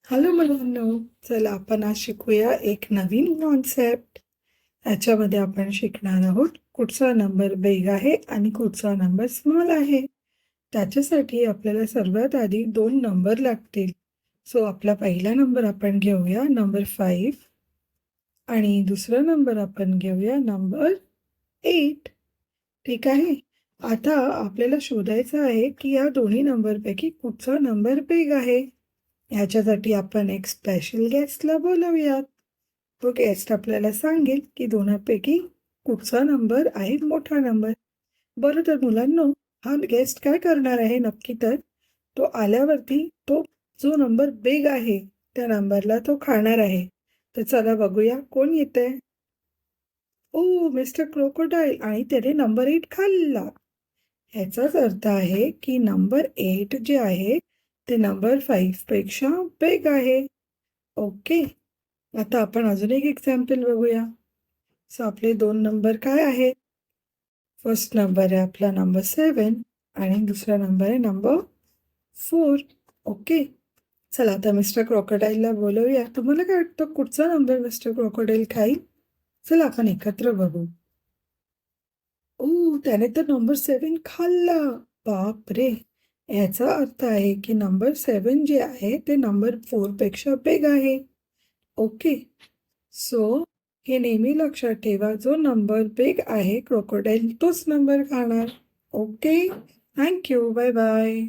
Hello मुलांनो, चला आपण आज शिकूया एक नवीन कॉन्सेप्ट. याच्यामध्ये आपण शिकणार आहोत कुठचा नंबर बिग आहे आणि कुठचा नंबर स्मॉल आहे. त्याच्यासाठी आपल्याला सर्वात आधी दोन नंबर लागतील. सो आपला पहिला नंबर आपण घेऊया नंबर 5 आणि दुसरा नंबर आपण घेऊया नंबर 8. ठीक आहे. आता आपल्याला शोधायचं आहे की या दोन्ही नंबरपैकी कुठचा नंबर बिग आहे. ह्याच्यासाठी आपण एक स्पेशल गेस्टला बोलवूयात. तो गेस्ट आपल्याला सांगेल की दोनांपैकी कुठचा नंबर आहे मोठा नंबर. बरं तर मुलांनो, हा गेस्ट काय करणार आहे नक्की तर तो आल्यावरती तो जो नंबर बिग आहे त्या नंबरला तो खाणार आहे. तर चला बघूया कोण येतंय. ओ मिस्टर क्रोकोडाईल आणि त्याने नंबर 8 खाल्ला. ह्याचाच अर्थ आहे की नंबर 8 जे आहे ते नंबर 5 पेक्षा बिग आहे. ओके. आता आपण अजून एक एक्झाम्पल बघूया. सो आपले दोन नंबर काय आहेत? फर्स्ट नंबर आहे आपला नंबर 7 आणि दुसरा नंबर आहे नंबर 4. ओके. चला आता मिस्टर क्रोकोडाईलला बोलवूया. तुम्हाला काय वाटतं कुठचा नंबर मिस्टर क्रोकोडाईल खाईल? चला आपण एकत्र बघू. त्याने तर नंबर 7 खाल्ला. बापरे! याचा अर्थ आहे की नंबर 7 जे आहे ते नंबर 4 पेक्षा बिग आहे. ओके. सो हे नेहमी लक्षात ठेवा, जो नंबर बिग आहे क्रोकोडाईल तोच नंबर खाणार. Okay. Thank you. Bye bye.